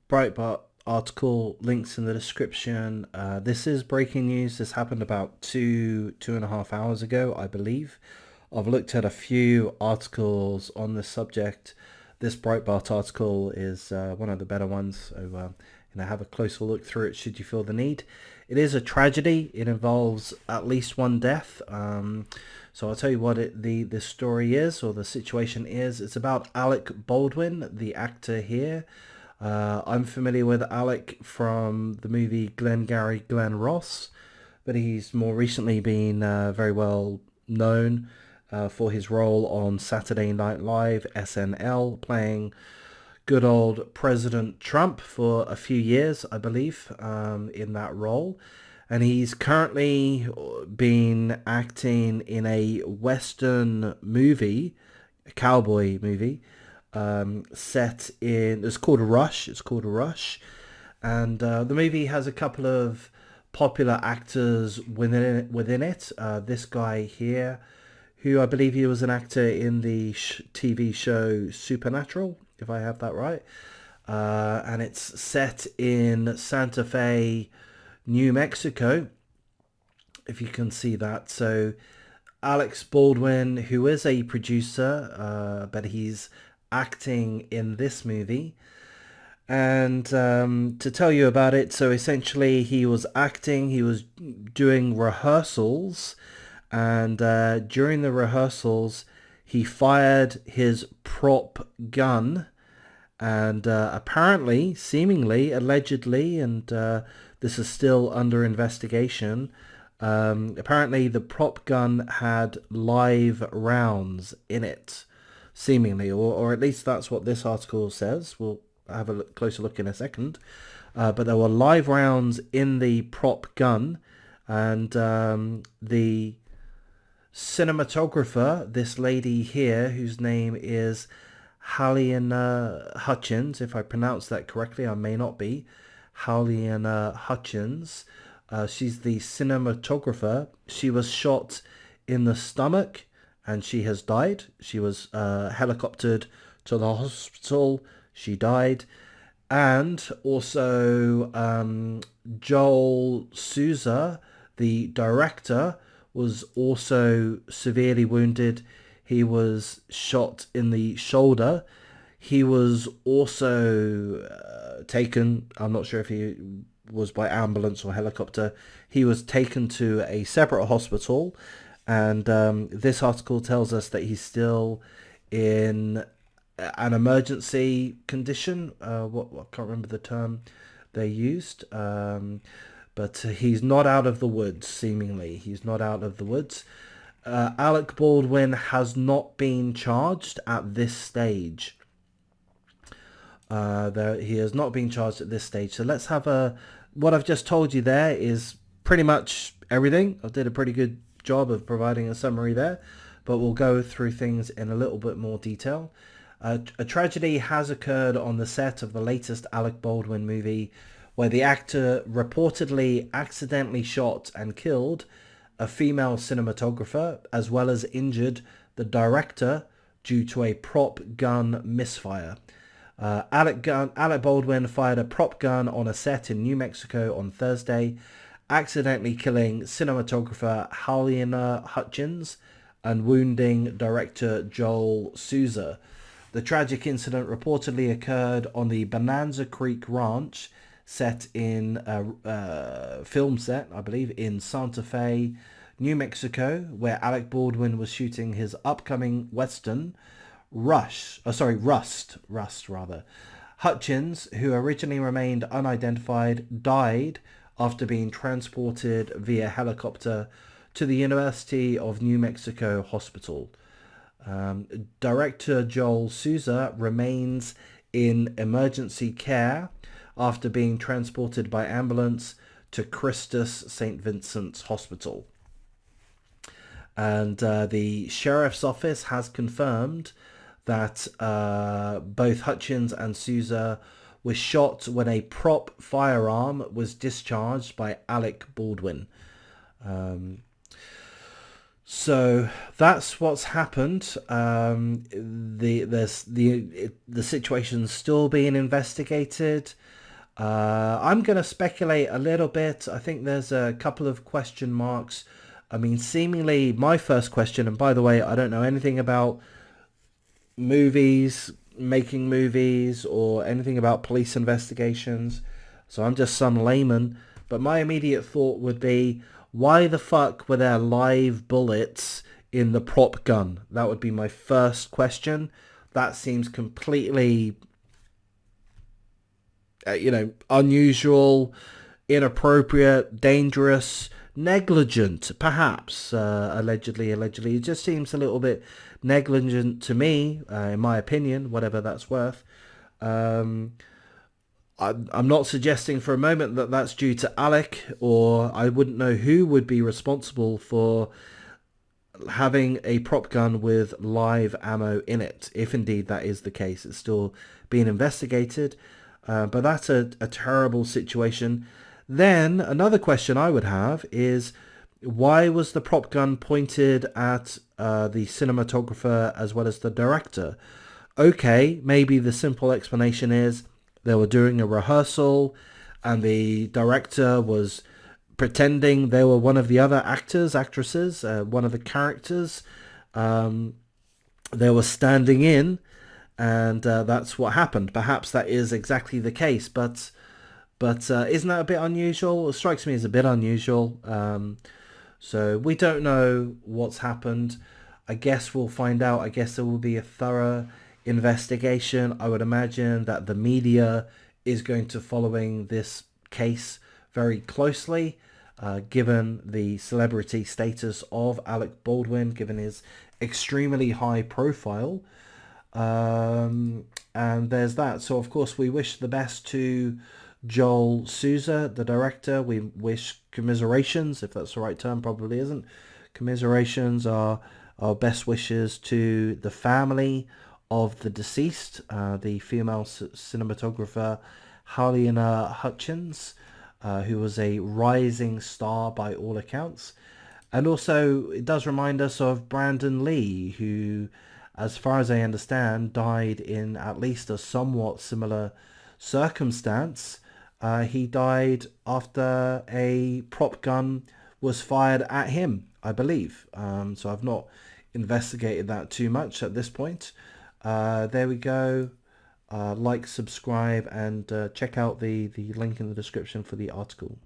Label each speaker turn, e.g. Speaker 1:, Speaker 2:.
Speaker 1: Breitbart article, links in the description. This is breaking news. This happened about 2.5 hours ago, I believe. I've looked at a few articles on this subject. This Breitbart article is one of the better ones, so have a closer look through it should you feel the need. It is a tragedy. It involves at least one death. So I'll tell you what the story is, or the situation is. It's about Alec Baldwin, the actor here. I'm familiar with Alec from the movie Glengarry Glen Ross, but he's more recently been very well known for his role on Saturday Night Live, SNL, playing good old President Trump for a few years, I believe, in that role. And he's currently been acting in a Western movie, a cowboy movie, set in, it's called Rush. It's called Rush. And the movie has a couple of popular actors within it. This guy here, who I believe he was an actor in the TV show Supernatural, if I have that right. And it's set in Santa Fe, New Mexico, if you can see that. So Alex Baldwin, who is a producer, but he's acting in this movie. And to tell you about it, so essentially he was acting, he was doing rehearsals, and during the rehearsals he fired his prop gun, and apparently, seemingly, allegedly, and this is still under investigation, apparently the prop gun had live rounds in it, seemingly, or at least that's what this article says. We'll have a closer look in a second. But there were live rounds in the prop gun, and the cinematographer, this lady here, whose name is Halliana Hutchins, if I pronounce that correctly, I may not be. Halliana Hutchins. She's the cinematographer. She was shot in the stomach and she has died. She was helicoptered to the hospital. She died. And also Joel Souza, the director, was also severely wounded. He was shot in the shoulder. He was also taken, I'm not sure if he was by ambulance or helicopter. He was taken to a separate hospital, and this article tells us that he's still in an emergency condition. I can't remember the term they used, but he's not out of the woods, seemingly. He's not out of the woods. Alec Baldwin has not been charged at this stage. He has not been charged at this stage. So let's have what I've just told you there is pretty much everything. I did a pretty good job of providing a summary there, but we'll go through things in a little bit more detail. A tragedy has occurred on the set of the latest Alec Baldwin movie, where the actor reportedly accidentally shot and killed a female cinematographer, as well as injured the director due to a prop gun misfire. Alec Baldwin fired a prop gun on a set in New Mexico on Thursday, accidentally killing cinematographer Halliana Hutchins and wounding director Joel Souza. The tragic incident reportedly occurred on the Bonanza Creek Ranch, set in a film set, I believe, in Santa Fe, New Mexico, where Alec Baldwin was shooting his upcoming Western, Rust. Hutchins, who originally remained unidentified, died after being transported via helicopter to the University of New Mexico Hospital. Director Joel Souza remains in emergency care after being transported by ambulance to Christus St. Vincent's Hospital. And the sheriff's office has confirmed that both Hutchins and Souza were shot when a prop firearm was discharged by Alec Baldwin. So that's what's happened. The situation's still being investigated. I'm going to speculate a little bit. I think there's a couple of question marks. I mean, seemingly my first question, and by the way, I don't know anything about movies, making movies, or anything about police investigations, so I'm just some layman. But my immediate thought would be, why the fuck were there live bullets in the prop gun? That would be my first question. That seems completely, unusual, inappropriate, dangerous, negligent, perhaps. Allegedly, it just seems a little bit negligent to me, in my opinion, whatever that's worth. Um, I'm not suggesting for a moment that that's due to Alec, or I wouldn't know who would be responsible for having a prop gun with live ammo in it. If indeed that is the case, it's still being investigated. But that's a terrible situation. Then another question I would have is, why was the prop gun pointed at the cinematographer as well as the director? Okay, maybe the simple explanation is they were doing a rehearsal and the director was pretending they were one of the other actors, actresses, one of the characters. Um, they were standing in, and that's what happened. Perhaps that is exactly the case, but isn't that a bit unusual? It strikes me as a bit unusual. So we don't know what's happened. I guess we'll find out. I guess there will be a thorough investigation. I would imagine that the media is going to following this case very closely, given the celebrity status of Alec Baldwin, given his extremely high profile. And there's that. So of course we wish the best to Joel Souza, the director. We wish commiserations, if that's the right term, probably isn't. Commiserations are our best wishes to the family of the deceased, the female cinematographer Halyna Hutchins, who was a rising star by all accounts. And also, it does remind us of Brandon Lee, who, as far as I understand, died in at least a somewhat similar circumstance. He died after a prop gun was fired at him, I believe. So I've not investigated that too much at this point. There we go. Like, subscribe, and check out the link in the description for the article.